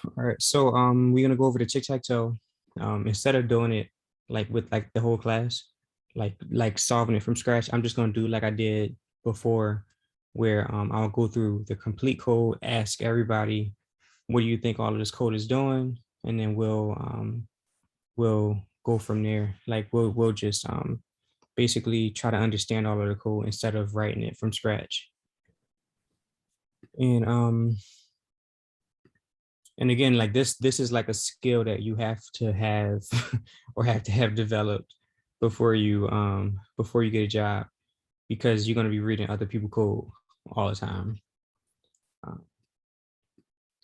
All right, so we're gonna go over the tic tac toe. Instead of doing it like with like the whole class, like solving it from scratch, I'm just gonna do like I did before, where I'll go through the complete code, ask everybody, what do you think all of this code is doing, and then we'll go from there. Like we'll just basically try to understand all of the code instead of writing it from scratch. And again, like this is like a skill that you have to have or have to have developed before you get a job, because you're going to be reading other people code all the time. uh,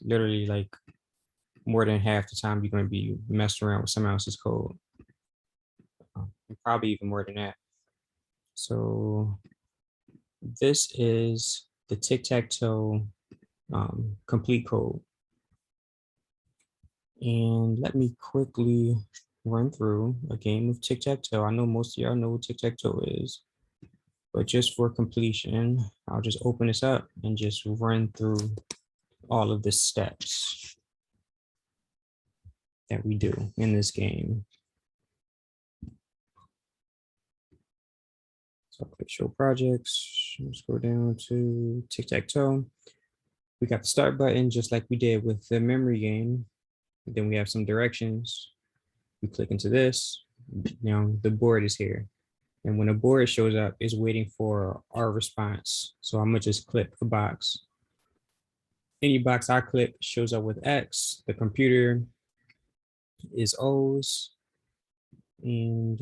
Literally, like, more than half the time you're going to be messing around with someone else's code, and probably even more than that. So this is the tic-tac-toe complete code. And let me quickly run through a game of tic-tac-toe. I know most of y'all know what tic-tac-toe is, but just for completion, I'll just open this up and just run through all of the steps that we do in this game. So I'll click show projects. Let's go down to tic-tac-toe. We got the start button just like we did with the memory game. Then we have some directions. We click into this. Now the board is here. And when a board shows up, it's waiting for our response. So I'm gonna just click a box. Any box I click shows up with X. The computer is O's. And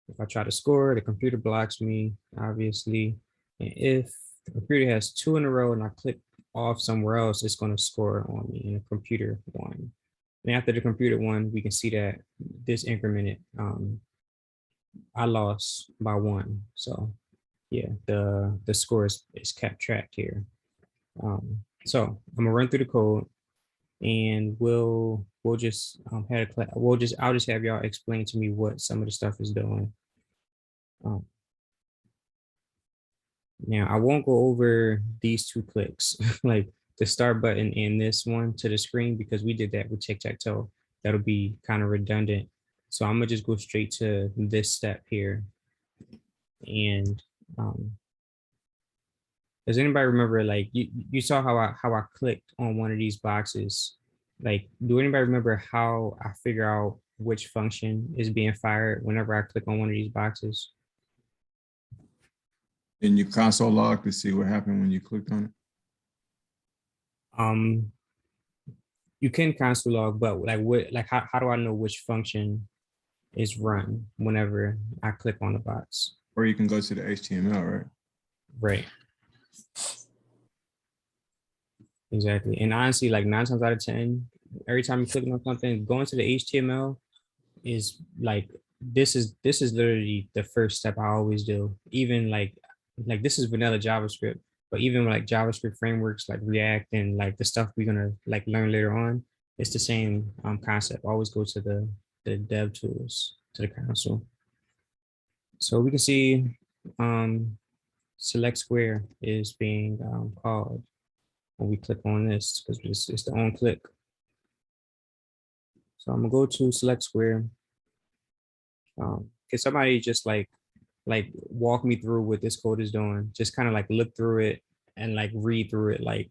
if I try to score, the computer blocks me, obviously. And if the computer has two in a row and I click off somewhere else, it's gonna score on me and the computer won. And after the computer won, we can see that this incremented, I lost by one. So yeah, the score is kept tracked here. So I'm gonna run through the code, and we'll just have a I'll just have y'all explain to me what some of the stuff is doing. Um, Now I won't go over these two clicks, like the start button and this one to the screen, because we did that with tic tac toe. That'll be kind of redundant. So I'm gonna just go straight to this step here. And um, does anybody remember, like, you saw how I clicked on one of these boxes? Like, do anybody remember how I figure out which function is being fired whenever I click on one of these boxes? In your console log to see what happened when you clicked on it? Um, you can console log, but like how do I know which function is run whenever I click on the box? Or you can go to the HTML, right? Right. Exactly. And honestly, like 9 times out of 10, every time you click on something, going to the HTML is like, this is literally the first step I always do. Even like this is vanilla JavaScript, but even like JavaScript frameworks like React and like the stuff we're gonna like learn later on, it's the same concept. Always go to the dev tools, to the console. So we can see select square is being called when we click on this, because it's the on click. So I'm gonna go to select square. Can somebody just like walk me through what this code is doing? Just kind of like look through it and like read through it like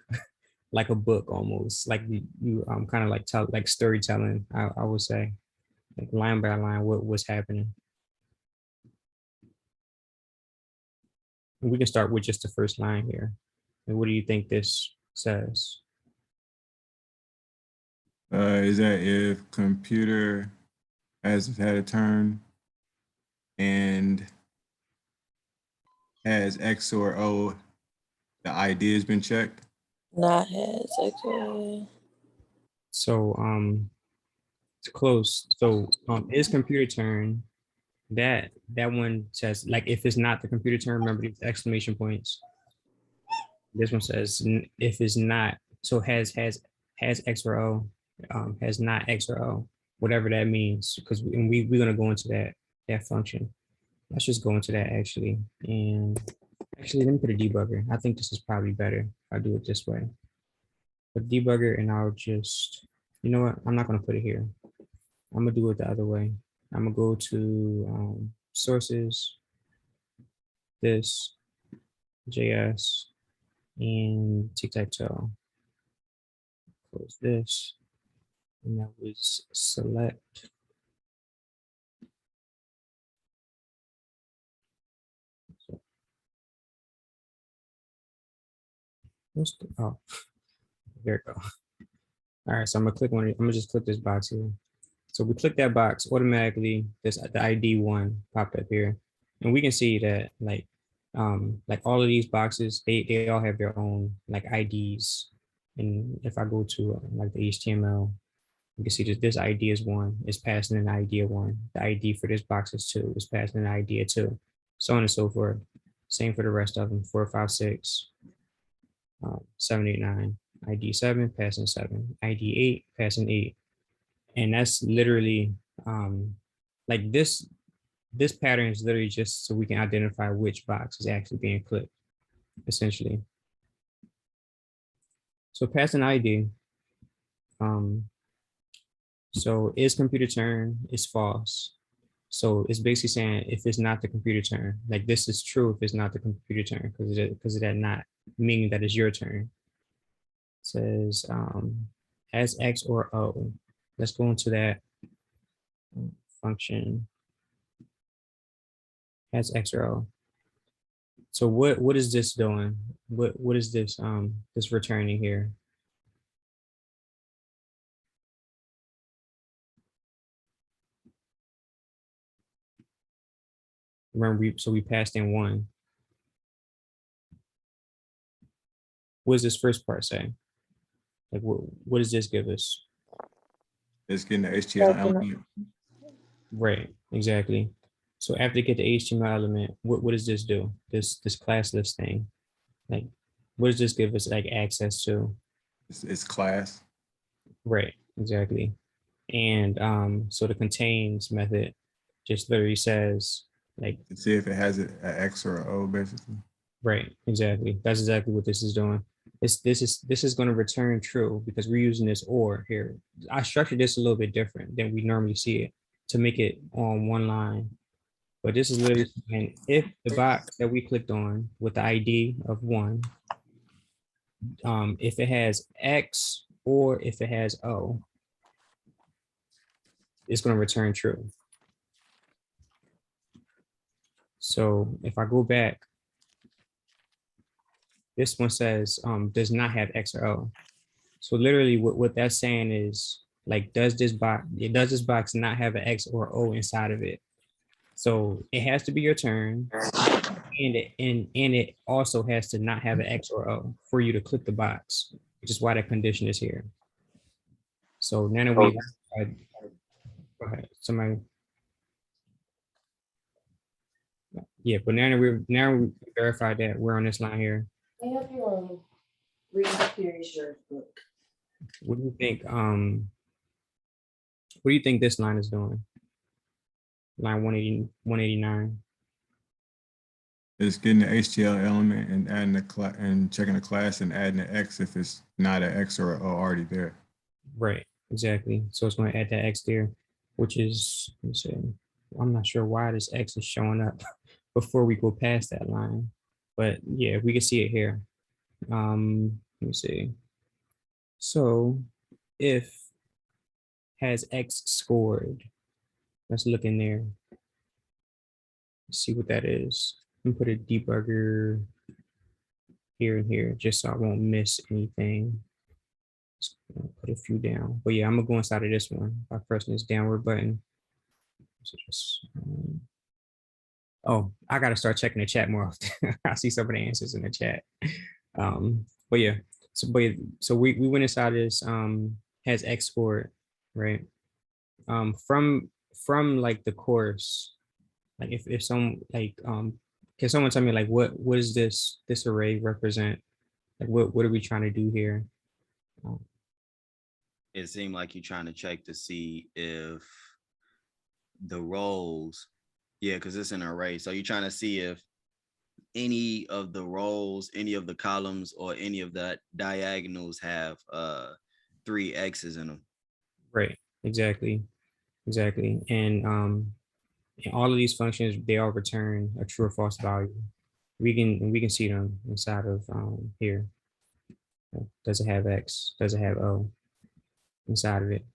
like a book almost. Like you kind of like tell like storytelling, I would say, like line by line what's happening. And we can start with just the first line here. And what do you think this says? Is that if computer has had a turn and has X or O, the ID has been checked? Not has actually. So it's close. So is computer turn, that one says, like, if it's not the computer turn, remember these exclamation points. This one says if it's not, so has X or O, has not X or O, whatever that means, because we're gonna go into that function. Let's just go into that actually. And actually, let me put a debugger. I think this is probably better if I do it this way. a debugger, and I'll just, you know what? I'm not gonna put it here. I'm gonna do it the other way. I'm gonna go to sources, this JS, and Tic Tac Toe. Close this, and that was select. What's the, oh, there we go. All right, so I'm gonna click on it. I'm gonna just click this box here. So we click that box, automatically this the ID one popped up here. And we can see that like all of these boxes, they all have their own like IDs. And if I go to like the HTML, you can see that this ID is one, is passing an ID of one. The ID for this box is two, is passing an ID of two, so on and so forth. Same for the rest of them, 4, 5, 6, 7, 8, 9. ID 7, passing 7. ID 8, passing 8. And that's literally like this pattern is literally just so we can identify which box is actually being clicked, essentially. So pass an ID. So is computer turn is false. So it's basically saying if it's not the computer turn, like this is true if it's not the computer turn, because of that not meaning that it's your turn. It says as X or O. Let's go into that function as X or O. So what is this doing? What is this returning here? Remember, we passed in 1. What does this first part say? Like what does this give us? It's getting the HTML element. Right, exactly. So after you get the HTML element, what does this do? This class list thing, like what does this give us like access to? It's class. Right, exactly. And so the contains method just literally says like, To see if it has an X or an O, basically. right, exactly. That's exactly what this is doing. This is going to return true because we're using this or here. I structured this a little bit different than we normally see it to make it on one line. But this is literally saying if the box that we clicked on with the ID of 1, if it has X or if it has O, it's going to return true. So if I go back, this one says does not have X or O. So literally what that's saying is like, does this box not have an X or O inside of it? So it has to be your turn, and it also has to not have an X or O for you to click the box, which is why the condition is here. So now that we go ahead, somebody. Yeah, but now we verified that we're on this line here. I hope you read the Curious George book. What do you think? What do you think this line is doing? Line 180, 189. It's getting the HTML element and adding the class and checking the class and adding the X if it's not an X or an O already there. Right, exactly. So it's going to add that X there, which is, let me see. I'm not sure why this X is showing up before we go past that line, but yeah, we can see it here. Let me see. So if has X scored, let's look in there. See what that is. And put a debugger here and here just so I won't miss anything. Just put a few down. But yeah, I'm gonna go inside of this one by pressing this downward button. So just, oh, I gotta start checking the chat more often. I see some of the answers in the chat. But yeah, so we went inside this has X scored, right? From like the course, like if some like can someone tell me like what is this array represent? Like what are we trying to do here? It seemed like you're trying to check to see if the rows, yeah, because it's an array. So you're trying to see if any of the rows, any of the columns, or any of the diagonals have 3 X's in them. Right. Exactly. Exactly. And all of these functions, they all return a true or false value. We can see them inside of here. Does it have X? Does it have O inside of it?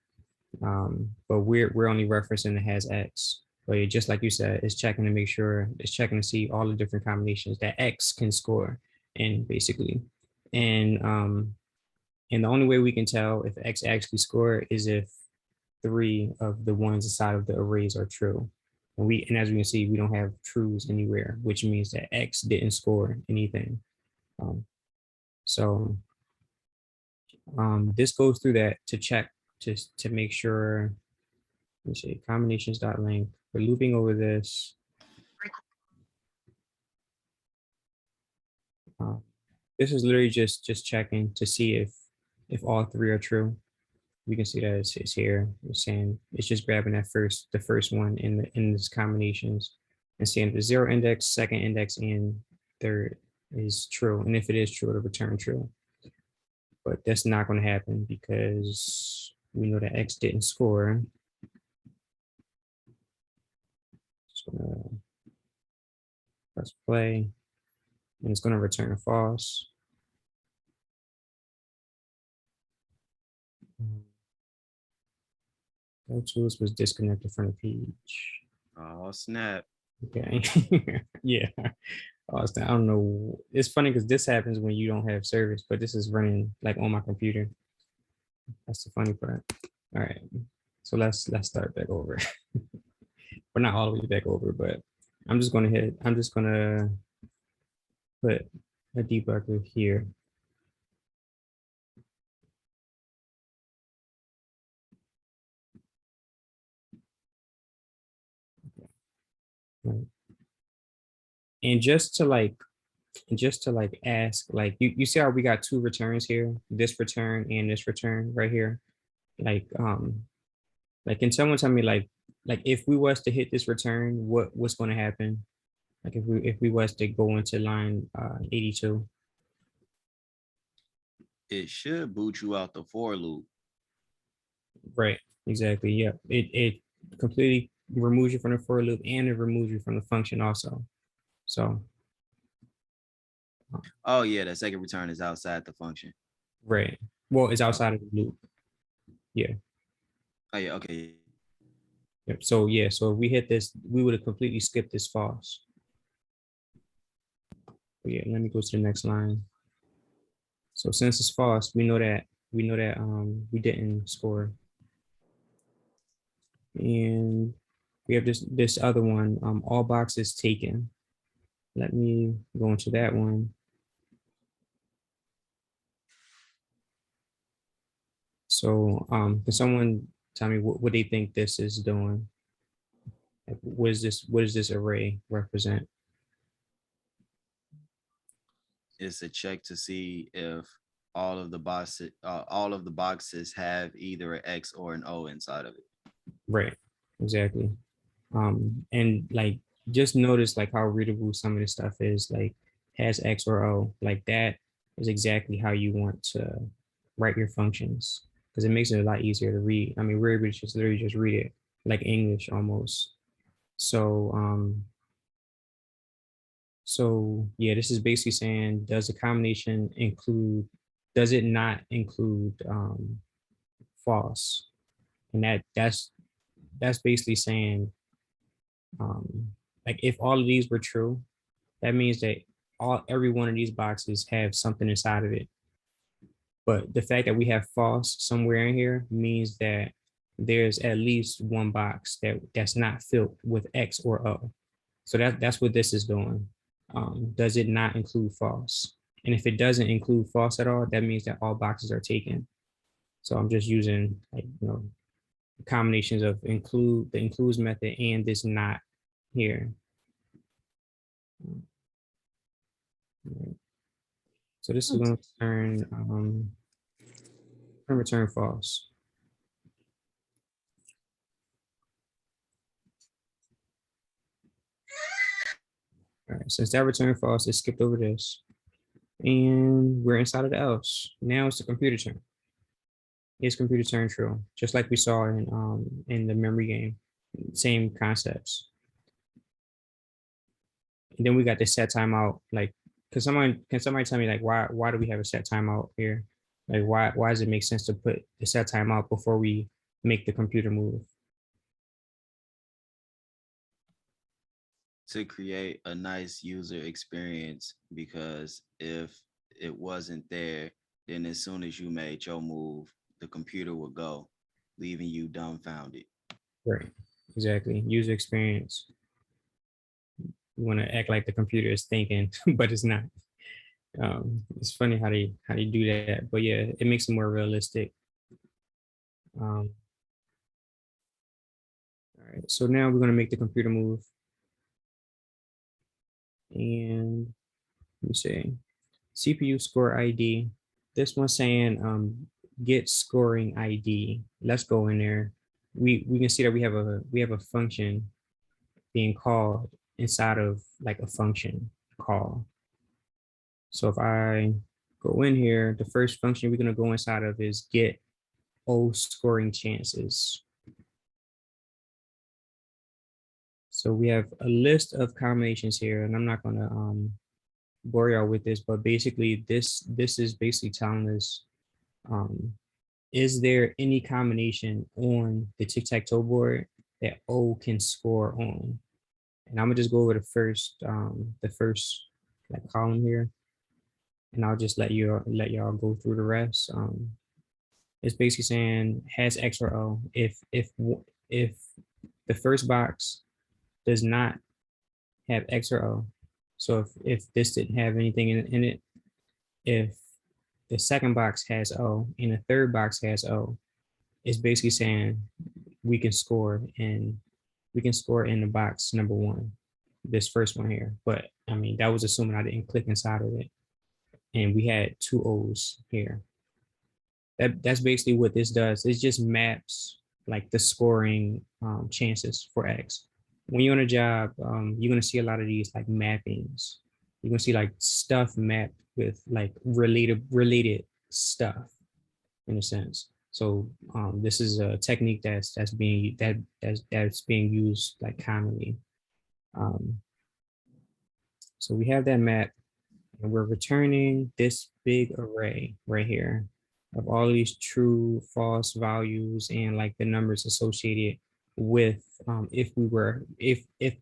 But we're only referencing it has X. But just like you said, it's checking to make sure, it's checking to see all the different combinations that X can score in basically. And the only way we can tell if X actually scored is if 3 of the ones inside of the arrays are true. And as we can see, we don't have trues anywhere, which means that X didn't score anything. So this goes through that to check to make sure. Let me see, combinations.length. We're looping over this. This is literally just checking to see if all 3 are true. We can see that it's here. It's saying it's just grabbing the first one in this combinations and seeing if the 0 index, second index, and third is true. And if it is true, it'll return true. But that's not going to happen because we know that X didn't score. Just gonna press play, and it's going to return false. Go tools was disconnected from the page. Oh snap! Okay. Yeah. I don't know. It's funny because this happens when you don't have service, but this is running like on my computer. That's the funny part. All right. So let's start back over. We're not all the way back over, but I'm just gonna put a debugger here. Right. And just to ask, like you see how we got 2 returns here, this return and this return right here. Like can someone tell me like if we was to hit this return, what's going to happen? Like if we was to go into line 82. It should boot you out the for loop. Right. Exactly. Yeah. It completely removes you from the for loop and it removes you from the function also. So. Oh yeah, that second return is outside the function. Right. Well, it's outside of the loop. Yeah. Oh yeah. Okay. Yep. So yeah. So if we hit this, we would have completely skipped this false. But yeah. Let me go to the next line. So since it's false, we know that we didn't score. And we have this other one, all boxes taken. Let me go into that one. So can someone tell me what they think this is doing? Like, what does this array represent? It's a check to see if all of the boxes have either an X or an O inside of it. Right, exactly. And like just notice like how readable some of this stuff is, like has X or O, like that is exactly how you want to write your functions because it makes it a lot easier to read. I mean, we're able to just literally just read it like English almost. So yeah, this is basically saying, does the combination include, does it not include false? And that's basically saying like if all of these were true, that means that every one of these boxes have something inside of it. But the fact that we have false somewhere in here means that there's at least one box that's not filled with X or O. So that's what this is doing. Does it not include false? And if it doesn't include false at all, that means that all boxes are taken. So I'm just using like combinations of the includes method and this not here. So this is going to return false. All right, since that returned false, it skipped over this. And we're inside of the else. Now it's the computer turn. Is computer turn true? Just like we saw in the memory game. Same concepts. And then we got the set timeout. Like, can somebody tell me like why do we have a set timeout here? Like why does it make sense to put the set timeout before we make the computer move? To create a nice user experience, because if it wasn't there, then as soon as you made your move, the computer would go, leaving you dumbfounded. Right. Exactly. User experience. You want to act like the computer is thinking, but it's not. It's funny how they do that, but yeah, it makes it more realistic. All right, so now we're gonna make the computer move, and let me see, CPU score ID. This one's saying get scoring ID. Let's go in there. We can see that we have a function being called inside of like a function call. So if I go in here, the first function we're gonna go inside of is get O scoring chances. So we have a list of combinations here, and I'm not gonna bore y'all with this, but basically this is basically telling us, is there any combination on the tic-tac-toe board that O can score on? And I'm gonna just go over the first like column here, and I'll just let y'all go through the rest. It's basically saying has X or O. If the first box does not have X or O, so if this didn't have anything in it, if the second box has O and the third box has O, it's basically saying we can score in the box number one, this first one here. But I mean, that was assuming I didn't click inside of it, and we had two O's here. That's basically what this does. It just maps like the scoring chances for X. When you're on a job, you're gonna see a lot of these like mappings. You're gonna see like stuff mapped with like related stuff in a sense. So this is a technique that's being used like commonly. So we have that map, and we're returning this big array right here of all these true, false values and like the numbers associated with if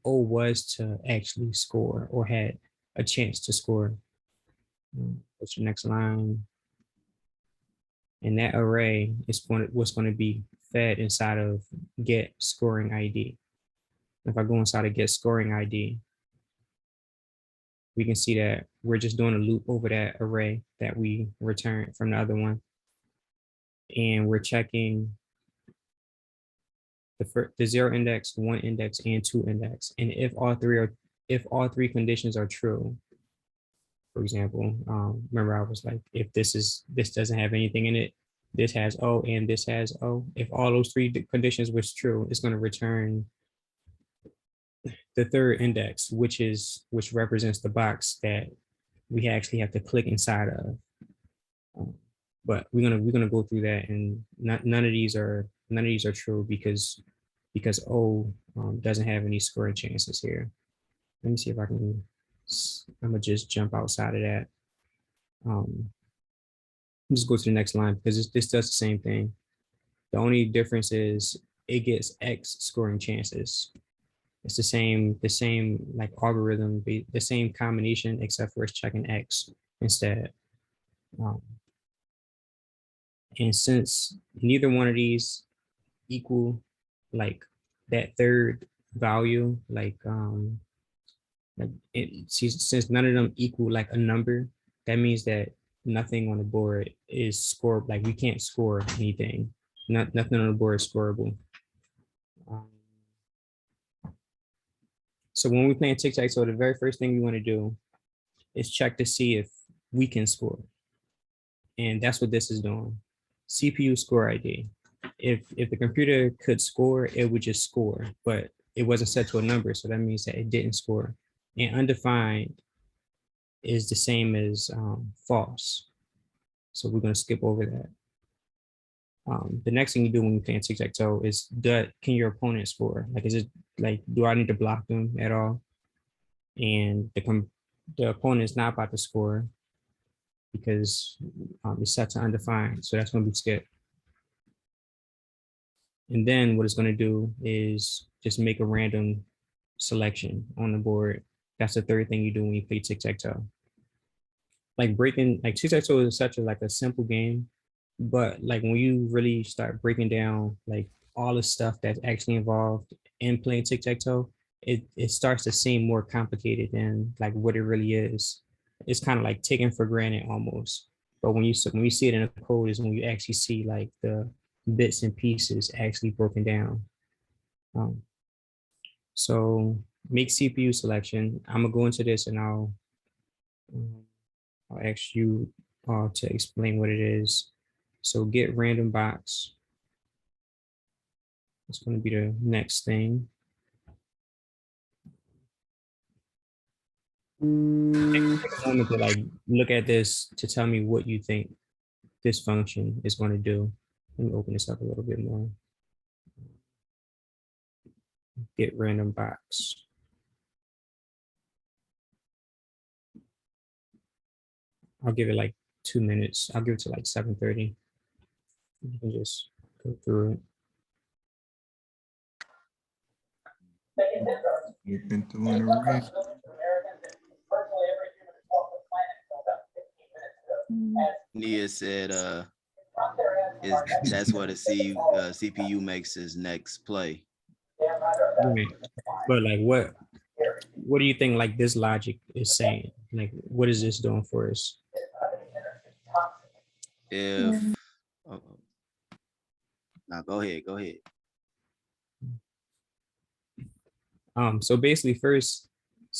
O was to actually score or had a chance to score. What's your next line? And that array is what's going to be fed inside of get scoring ID. If I go inside of get scoring ID, we can see that we're just doing a loop over that array that we returned from the other one. And we're checking the 0 index, 1 index, and 2 index. And if all three conditions are true, for example, remember I was like, if this doesn't have anything in it, this has O and this has O. If all those three conditions was true, it's going to return the third index, which represents the box that we actually have to click inside of. But we're gonna go through that, and none of these are true because O doesn't have any scoring chances here. Let me see if I can. I'm gonna just jump outside of that. Just go to the next line because this does the same thing. The only difference is it gets X scoring chances. It's the same like algorithm, the same combination, except for it's checking X instead. And since neither one of these equal like that third value, since none of them equal like a number, that means that nothing on the board is scored. Like we can't score anything. Nothing on the board is scoreable. So when we play tic-tac-toe, the very first thing we want to do is check to see if we can score. And that's what this is doing. CPU score ID. If the computer could score, it would just score, but it wasn't set to a number. So that means that it didn't score. and undefined is the same as false. So we're gonna skip over that. The next thing you do when you're playing tic-tac-toe is can your opponent score? Like, is it like, do I need to block them at all? And the opponent is not about to score because it's set to undefined. So that's going to be skipped. And then what it's going to do is just make a random selection on the board. That's the third thing you do when you play tic-tac-toe. Like tic-tac-toe is such a simple game, but like when you really start breaking down like all the stuff that's actually involved in playing tic-tac-toe, it starts to seem more complicated than like what it really is. It's kind of like taken for granted almost. But when you see it in a code is when you actually see like the bits and pieces actually broken down. So make CPU selection. I'm gonna go into this and I'll ask you to explain what it is. So get random box. It's going to be the next thing. Take a moment to like look at this to tell me what you think this function is going to do. Let me open this up a little bit more. Get random box. I'll give it like 2 minutes. I'll give it to like 7:30. You can just go through it. You've been doing a race. Nia said, that's what a CPU makes his next play. Right. But like what do you think like this logic is saying? Like what is this doing for us? If now go ahead. So basically first,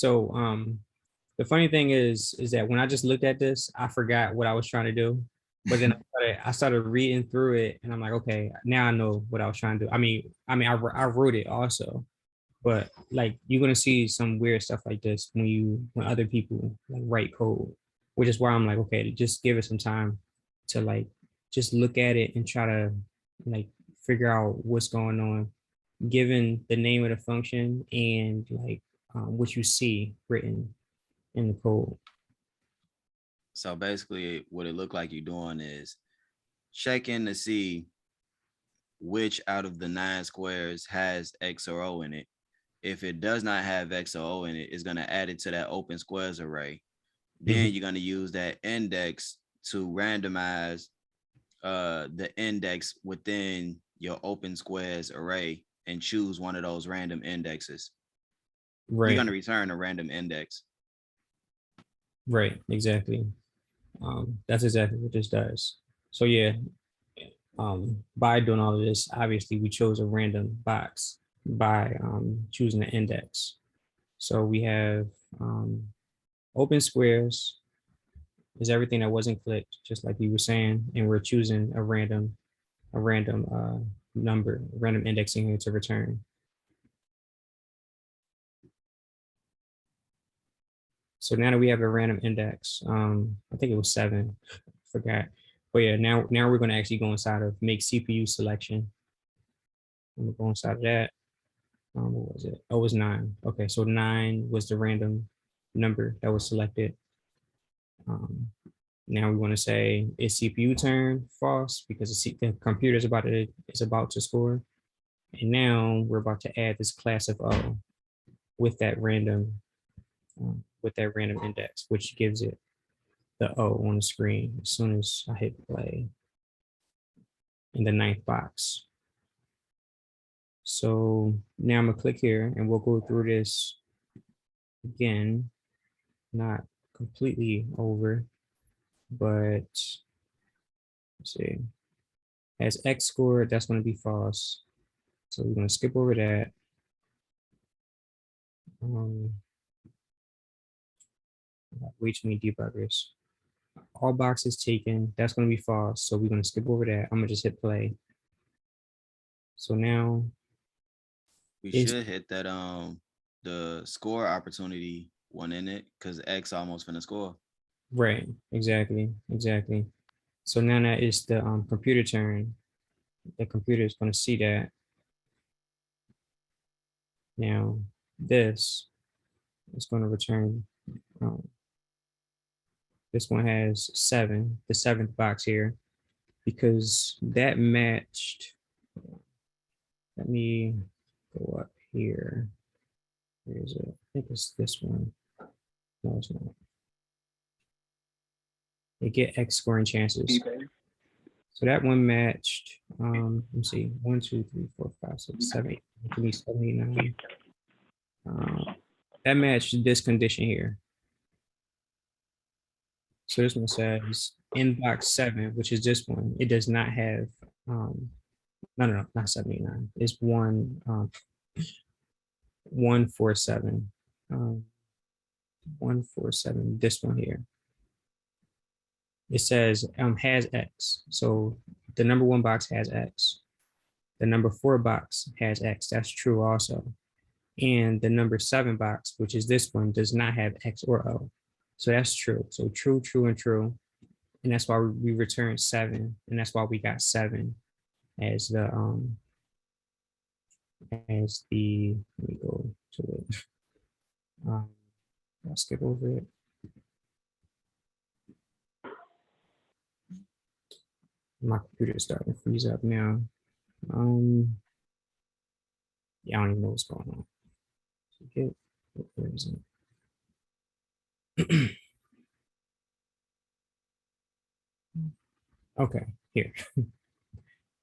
the funny thing is that when I just looked at this, I forgot what I was trying to do. But then I started reading through it and I'm like, okay, now I know what I was trying to do. I wrote it also, but like you're gonna see some weird stuff like this when other people like write code, which is why I'm like, okay, just give it some time to like just look at it and try to like figure out what's going on, given the name of the function and like what you see written in the code. So basically what it looked like you're doing is checking to see which out of the 9 squares has X or O in it. If it does not have X or O in it, it's going to add it to that open squares array. Then you're going to use that index to randomize the index within your open squares array and choose one of those random indexes. Right. You're going to return a random index. Right, exactly. That's exactly what this does. So yeah, by doing all of this, obviously we chose a random box by choosing the index. So we have open squares is everything that wasn't clicked, just like you were saying, and we're choosing a random number, random indexing here to return. So now that we have a random index, I think it was 7, forgot. But yeah, now we're going to actually go inside of make CPU selection. I'm going to go inside of that. What was it? Oh, it was 9. Okay, so 9 was the random number that was selected. Now we want to say is CPU turn false because the computer is about to score. And now we're about to add this class of O with that random index, which gives it the O on the screen as soon as I hit play in the 9th box. So now I'm gonna click here and we'll go through this again, not completely over, but let's see, as X scored, that's gonna be false. So we're gonna skip over that. Way too many debuggers. All boxes taken, that's gonna be false. So we're gonna skip over that. I'm gonna just hit play. So now we should hit that the score opportunity one in it because X almost finna score. Right, exactly, exactly. So now that is the computer turn. The computer is going to see that. Now this is going to return. Um, this one has 7, the 7th box here, because that matched. Let me go up here. Where is it? I think it's this one. No, it's not. They get X scoring chances. So that one matched. Let me see. 1, 2, 3, 4, 5, 6, 7, 8. Give me 7, 8, 9. That matched this condition here. So this one says in box 7, which is this one. It does not have. No, not 79. It's 147. 147. This one here. It says has X. So the number 1 box has X. The number 4 box has X. That's true also. And the number 7 box, which is this one, does not have X or O. So that's true. So true, true, and true. And that's why we returned 7. And that's why we got 7 as the let me go to it. I'll skip over it. My computer is starting to freeze up now. Yeah, I don't even know what's going on. Where is it? Okay, here.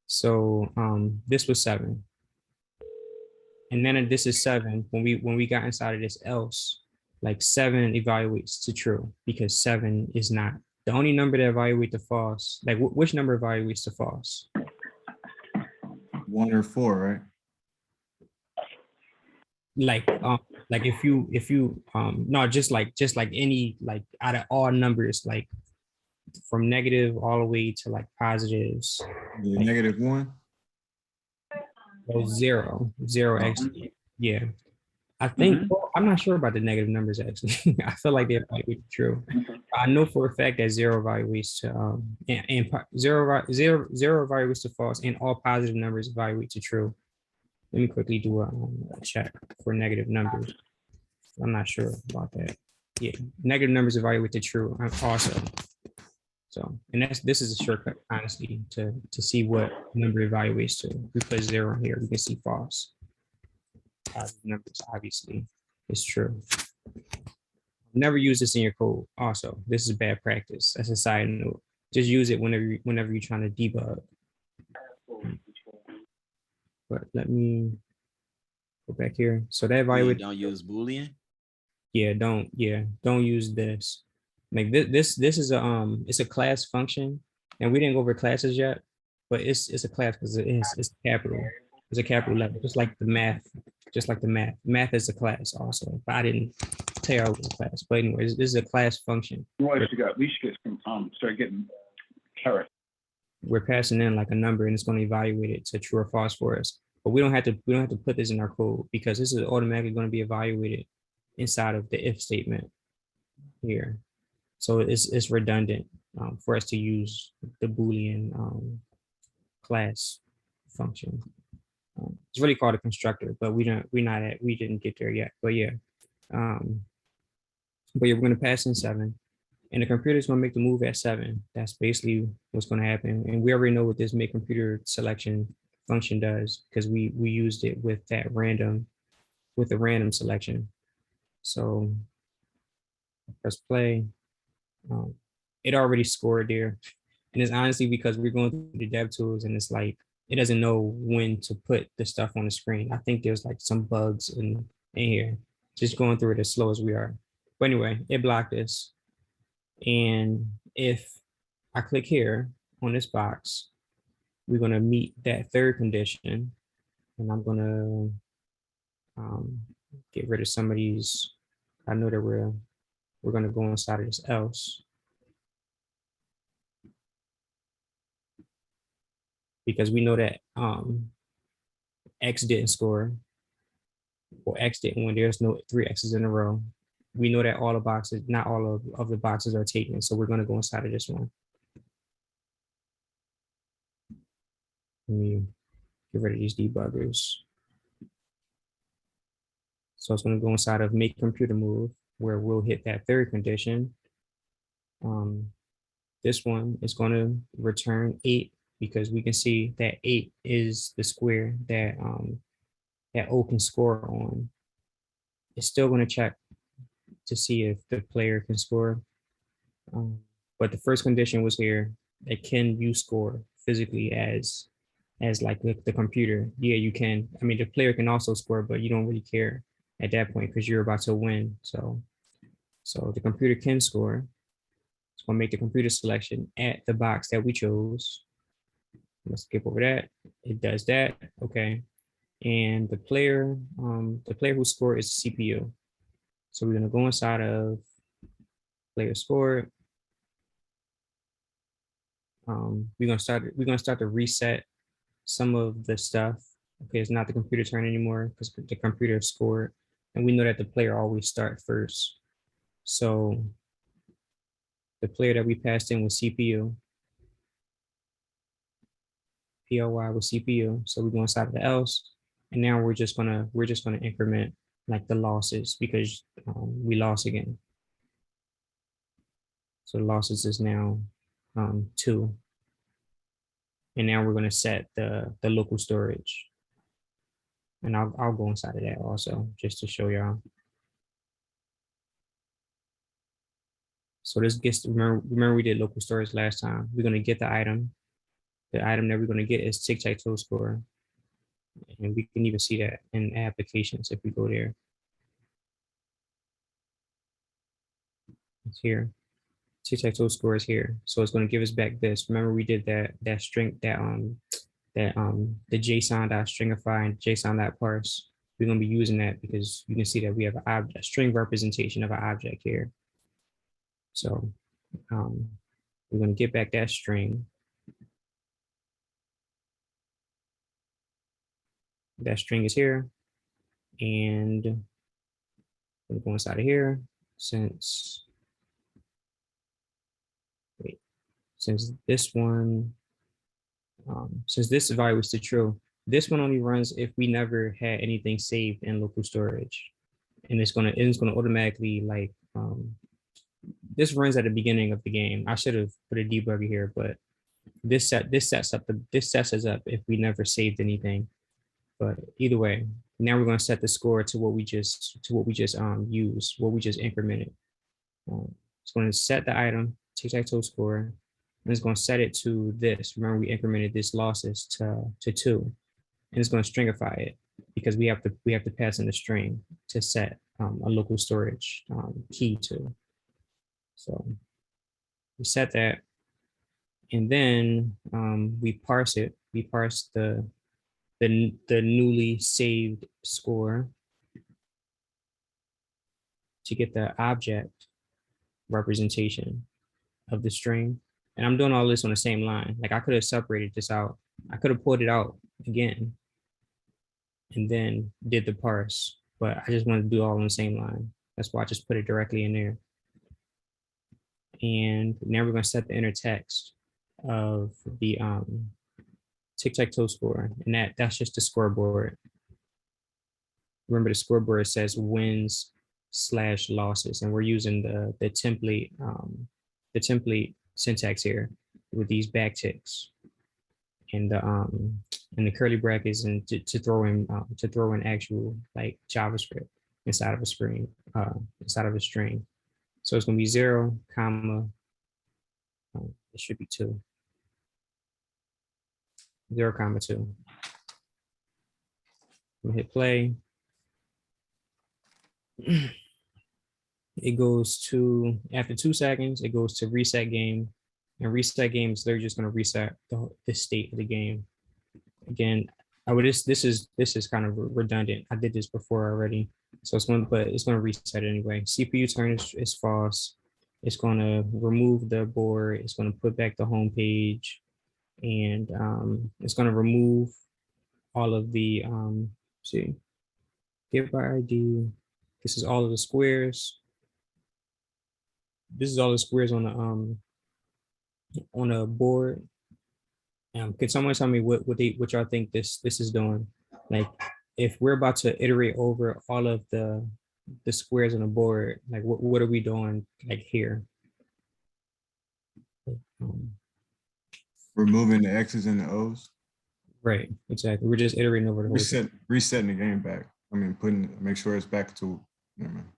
So this was 7. And then this is 7. When we got inside of this else, like 7 evaluates to true because 7 is not the only number that evaluates to false. Like which number evaluates to false? 1 or 4, right? Like if you no, just like any, like out of all numbers, like from negative all the way to like positives. The Like, -1. well, 0 X. Yeah. I think well, I'm not sure about the negative numbers actually. I feel like they're probably true. I know for a fact that 0 evaluates to zero evaluates to false, and all positive numbers evaluate to true. Let me quickly do a check for negative numbers. I'm not sure about that. Yeah, negative numbers evaluate to true also. So, and this is a shortcut, honestly, to see what number evaluates to. We put 0 here, we can see false. Positive numbers, obviously, is true. Never use this in your code. Also, this is bad practice. That's a side note. Just use it whenever you're trying to debug. But let me go back here. So that evaluate. Don't use Boolean. Yeah, don't use this. Like this is a it's a class function, and we didn't go over classes yet, but it's a class because it's capital. It's a capital letter, just like the math, Math is a class also, but I didn't tell you I was a class. But anyways, this is a class function. We should get some, start getting carrots. We're passing in like a number, and it's going to evaluate it to true or false for us. But we don't have to put this in our code because this is automatically going to be evaluated inside of the if statement here. So it's redundant for us to use the Boolean class function. It's really called a constructor, but we didn't get there yet. But yeah, we're going to pass in 7, and the computer is going to make the move at 7. That's basically what's going to happen. And we already know what this make computer selection function does because we used it with the random selection. So press play. It already scored there. And it's honestly because we're going through the dev tools and it's like, it doesn't know when to put the stuff on the screen. I think there's like some bugs in here, just going through it as slow as we are. But anyway, it blocked this. And if I click here on this box, we're going to meet that 3rd condition. And I'm going to get rid of some of these. I know that we're going to go inside of this else. Because we know that X didn't score, or X didn't win. There's no 3 X's in a row. we know that all the boxes, not all of the boxes are taken. So we're going to go inside of this one. Let me get rid of these debuggers. So it's going to go inside of make computer move, where we'll hit that third condition. This one is going to return 8 because we can see that 8 is the square that that O can score on. It's still going to check to see if the player can score. But the first condition was here. That can you score physically as like the computer? Yeah, you can. I mean, the player can also score, but you don't really care at that point because you're about to win. So the computer can score. It's going to make the computer selection at the box that we chose. Let's skip over that. It does that. Okay. And the player who scored is CPU. So we're going to go inside of player score. We're gonna start to reset some of the stuff. Okay, it's not the computer turn anymore because the computer scored, and we know that the player always start first. So the player that we passed in was CPU. PLY was CPU. So we're going inside of the else, and now we're just gonna increment like the losses because we lost again. So the losses is now 2. And now we're going to set the local storage. And I'll go inside of that also just to show y'all. So this gets, remember we did local storage last time. We're going to get the item. The item that we're going to get is Tic Tac Toe score. And we can even see that in applications if we go there. It's here. Tic Tac Toe score is here. So it's going to give us back this. Remember we did that string, the JSON.stringify and JSON.parse. We're going to be using that because you can see that we have a string representation of an object here. So we're going to get back that string. That string is here. And we're going to go inside of here since this one, since this value is still true, this one only runs if we never had anything saved in local storage. And it's gonna automatically like this runs at the beginning of the game. I should have put a debugger here, but this sets us up if we never saved anything. But either way, now we're going to set the score to what we just used, what we just incremented. It's going to set the item Tic Tac Toe score, and it's going to set it to this. Remember, we incremented this losses to 2, and it's going to stringify it because we have to pass in the string to set a local storage key to. So we set that, and then we parse it. We parse the newly saved score to get the object representation of the string. And I'm doing all this on the same line. Like I could have separated this out. I could have pulled it out again and then did the parse, but I just wanted to do all on the same line. That's why I just put it directly in there. And now we're going to set the inner text of the Tic Tac Toe score, and that's just the scoreboard. Remember, the scoreboard says wins/losses, and we're using the template syntax here with these backticks and the curly brackets and to throw in actual like JavaScript inside of a string. So it's going to be 0, comma. It should be 2. 0, comma 2. I'm gonna hit play. It goes to, after 2 seconds, it goes to reset game. And reset games, they're just gonna reset the state of the game. Again, this is kind of redundant. I did this before already. So it's gonna reset anyway. CPU turn is false. It's gonna remove the board. It's gonna put back the home page. And it's going to remove all of the, see, get by ID. This is all of the squares. this is all the squares on a board. Can someone tell me what y'all think this is doing? Like, if we're about to iterate over all of the squares on the board, like what are we doing like here? Um, Removing the X's and the O's. right, exactly. We're just iterating over the whole thing. Resetting the game back. I mean, make sure it's back to. Never mind.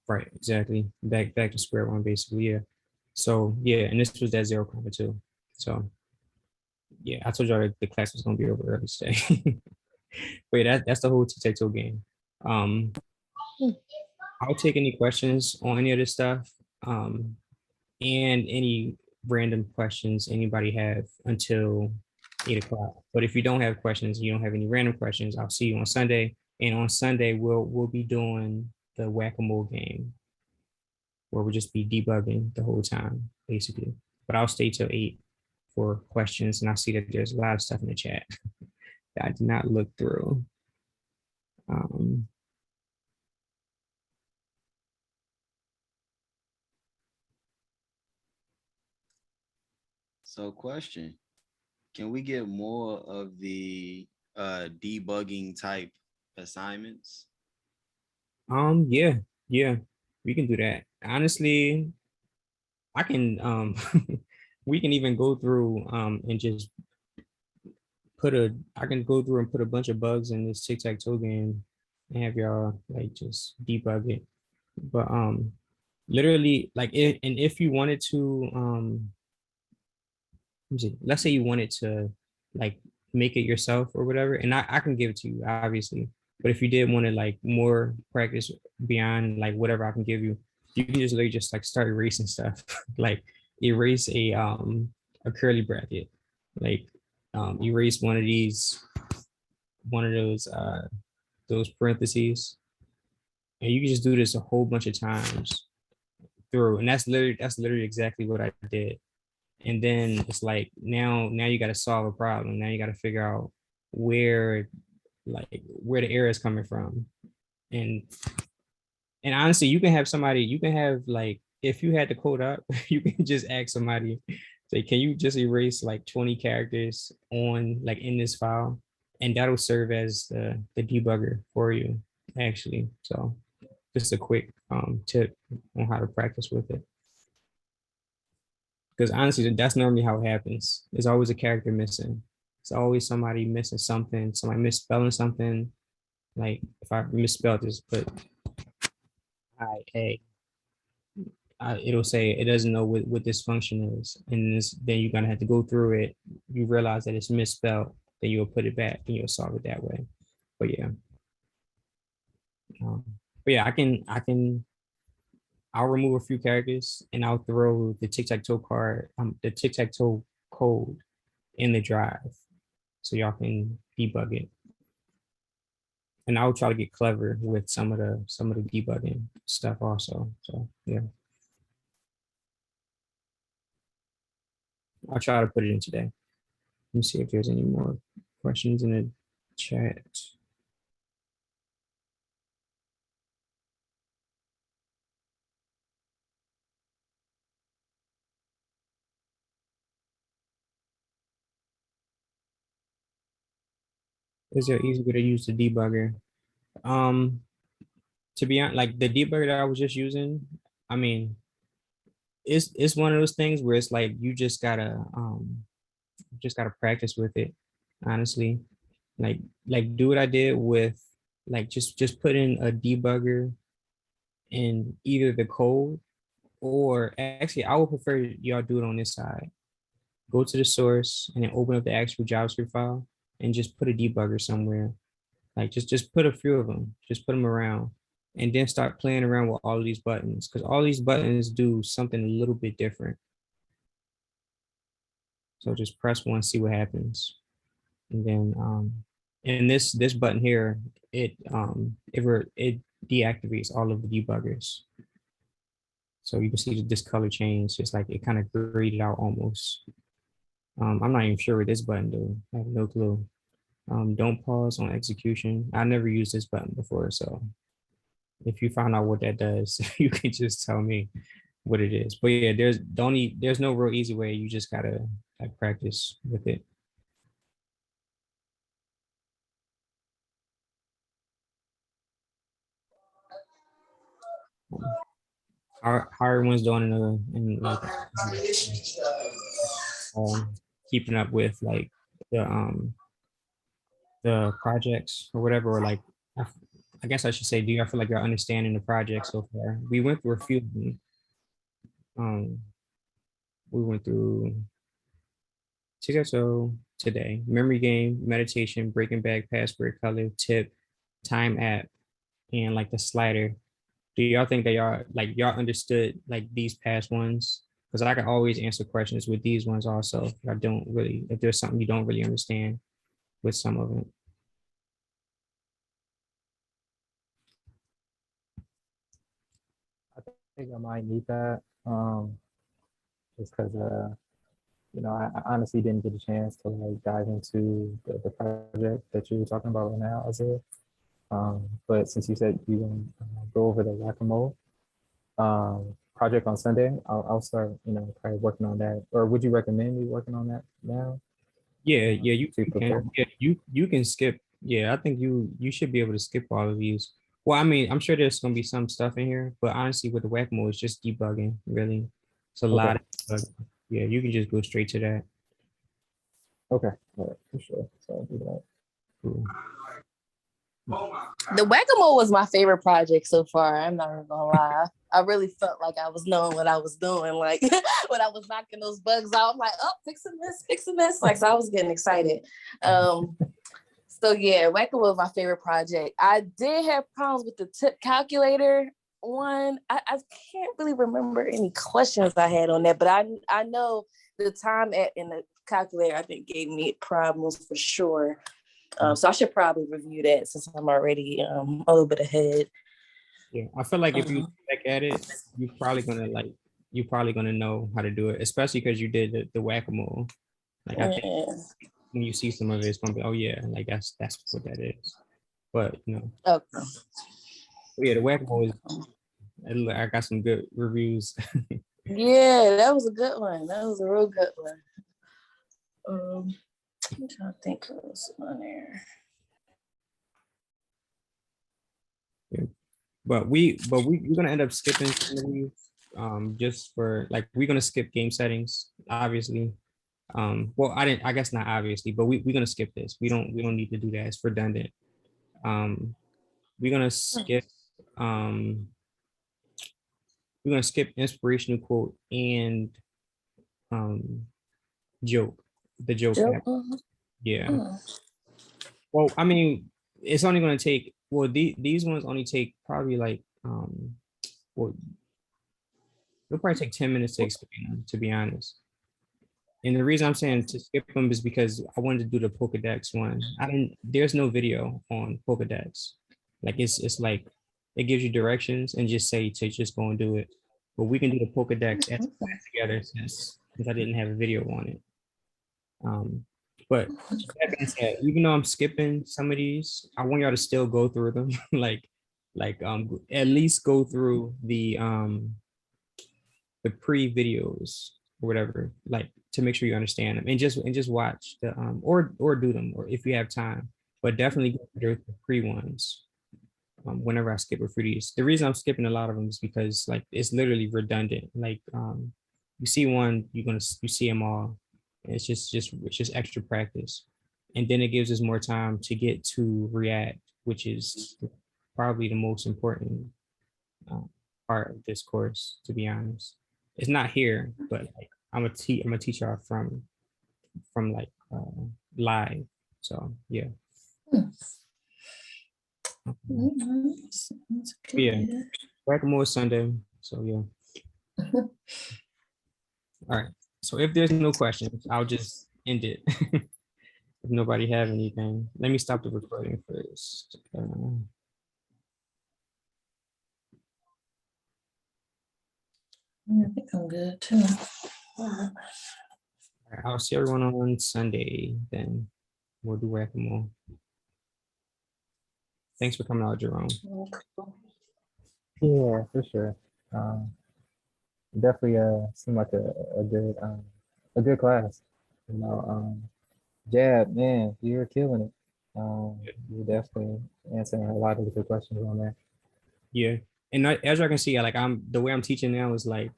Right, exactly. Back to square one, basically. Yeah. So yeah, and this was that 0.2. So yeah, I told y'all that the class was gonna be over early today. But yeah, that's the whole Tic Tac Toe game. Um, I'll take any questions on any of this stuff. And any random questions anybody have until 8 o'clock. But if you don't have questions, you don't have any random questions, I'll see you on Sunday. And on Sunday, we'll be doing the whack-a-mole game where we'll just be debugging the whole time, basically. But I'll stay till 8 for questions, and I see that there's a lot of stuff in the chat that I did not look through. So question, can we get more of the debugging type assignments? Yeah, yeah, we can do that. Honestly, I can we can even go through and just I can go through and put a bunch of bugs in this Tic Tac Toe game and have y'all like just debug it. But literally like and if you wanted to let me see, let's say you wanted to like make it yourself or whatever, and I can give it to you, obviously. But if you did want to like more practice beyond like whatever I can give you, you can just literally just like start erasing stuff. Like erase a curly bracket, like erase one of those parentheses, and you can just do this a whole bunch of times through. And that's literally exactly what I did. And then it's like now you got to solve a problem. Now you got to figure out where where the error is coming from. And honestly, you can have like, if you had the code up, you can just ask somebody, say, can you just erase like 20 characters on like in this file? And that'll serve as the debugger for you, actually. So just a quick tip on how to practice with it. Because honestly, that's normally how it happens. There's always a character missing. It's always somebody missing something, somebody misspelling something. Like if I misspelled this, put IA, it'll say it doesn't know what this function is. And then you're gonna have to go through it. You realize that it's misspelled, then you'll put it back and you'll solve it that way. But yeah. But yeah, I'll remove a few characters and I'll throw the Tic Tac Toe the Tic Tac Toe code in the drive, so y'all can debug it. And I'll try to get clever with some of the debugging stuff also. So yeah, I'll try to put it in today. Let me see if there's any more questions in the chat. Is there an easy way to use the debugger? To be honest, like the debugger that I was just using, I mean, it's one of those things where it's like you just gotta practice with it, honestly. Like do what I did with like just put in a debugger in either the code, or actually I would prefer y'all do it on this side. Go to the source and then open up the actual JavaScript file and just put a debugger somewhere. Like just put a few of them, just put them around, and then start playing around with all of these buttons, because all these buttons do something a little bit different. So just press one, see what happens. And then and this button here, it deactivates all of the debuggers. So you can see this color change, just like it kind of graded out almost. I'm not even sure what this button do. I have no clue. Don't pause on execution. I never used this button before, so if you find out what that does, you can just tell me. what it is. But yeah, there's no real easy way. You just gotta like practice with it. How everyone's doing in like keeping up with like the um the projects or whatever, or like I, I guess I should say, do you feel like you're understanding the project so far? We went through a few of them. We went through Tic Tac Toe today, memory game, meditation, breaking back, password, color, tip, time app, and like the slider. Do y'all think that y'all understood like these past ones? Because I can always answer questions with these ones also. If there's something you don't really understand with some of them. I think I might need that. Just because I honestly didn't get a chance to like dive into the project that you were talking about right now, Isaiah. But since you said you can go over the whack-a-mole project on Sunday, I'll start, probably working on that. Or would you recommend me working on that now Yeah, to you prepare? can. Yeah, you can skip. Yeah, I think you should be able to skip all of these. Well, I mean, I'm sure there's gonna be some stuff in here, but honestly, with the whack-a-mole, it's just debugging, really. It's a Okay. lot of yeah, you can just go straight to that. Okay. All right. For sure. So I'll do that. Cool. The whack-a-mole was my favorite project so far. I'm not even gonna lie. I really felt like I was knowing what I was doing. Like when I was knocking those bugs out, I'm like, oh, fixing this, fixing this. Like, so I was getting excited. So yeah, whack-a-mole was my favorite project. I did have problems with the tip calculator one. I can't really remember any questions I had on that, but I know the time in the calculator I think gave me problems for sure. So I should probably review that since I'm already a little bit ahead. Yeah, I feel like if you Uh-huh. look back at it, you're probably gonna know how to do it, especially because you did the whack-a-mole. Like I think Yeah. when you see some of it, it's gonna be, oh yeah, like that's what that is. But Okay. yeah, the whack-a-mole is, I got some good reviews. Yeah, that was a good one. That was a real good one. I'm trying to think of what's on there. Yeah. But we're gonna end up skipping some of these, just for like we're gonna skip game settings, obviously. Well, I guess not obviously, but we're gonna skip this. We don't need to do that. It's redundant. Um, we're gonna skip um inspirational quote and um joke, the joke Joe. app. Yeah. Well, I mean, it's only gonna take, well, these ones only take probably like well, it'll probably take 10 minutes to explain them, to be honest. And the reason I'm saying to skip them is because I wanted to do the Pokedex one. There's no video on Pokedex. Like it's like it gives you directions and just say to just go and do it. But we can do the Pokedex as a class together since I didn't have a video on it. But that being said, even though I'm skipping some of these, I want y'all to still go through them. like at least go through the pre-videos or whatever, like to make sure you understand them, and just watch the or do them, or if you have time, but definitely go through the pre ones. Whenever I skip a few of these, the reason I'm skipping a lot of them is because like it's literally redundant. Like you see one, you see them all. And it's just extra practice, and then it gives us more time to get to React, which is probably the most important uh, part of this course, to be honest. It's not here, but like I'm a teacher from like live. So yeah. Yeah. Whack-a-mole Sunday. So yeah. All right. So if there's no questions, I'll just end it. If nobody have anything, let me stop the recording first. I think I'm good too. All right, I'll see everyone on Sunday. Then we'll do whack-a-mole. Thanks for coming out, Jerome. Yeah, for sure. definitely seemed like a good class. You know, Jab, man, you're killing it. You're definitely answering a lot of the good questions on there. Yeah. And as y'all can see, like the way I'm teaching now is like,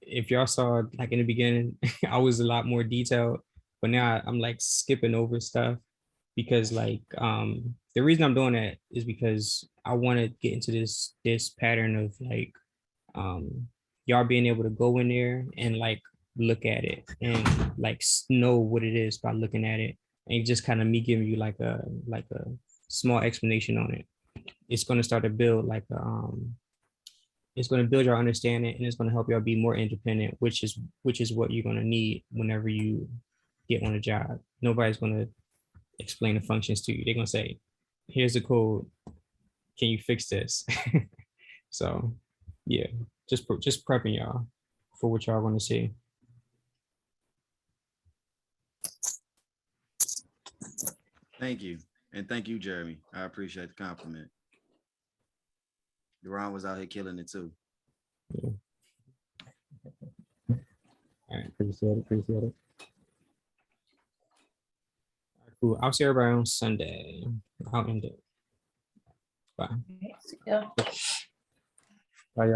if y'all saw like in the beginning, I was a lot more detailed, but now I'm like skipping over stuff because like the reason I'm doing that is because I want to get into this pattern of like y'all being able to go in there and like look at it and like know what it is by looking at it, and just kind of me giving you like a small explanation on it. It's going to start to build like it's going to build your understanding, and it's going to help y'all be more independent, which is what you're going to need whenever you get on a job. Nobody's going to explain the functions to you. They're going to say, here's the code, can you fix this? So yeah, just prepping y'all for what y'all want to see. Thank you. And thank you, Jeremy. I appreciate the compliment. Deron was out here killing it too. Appreciate it. Appreciate it. Cool. I'll see everybody on Sunday. I'll end it. Bye. Yeah.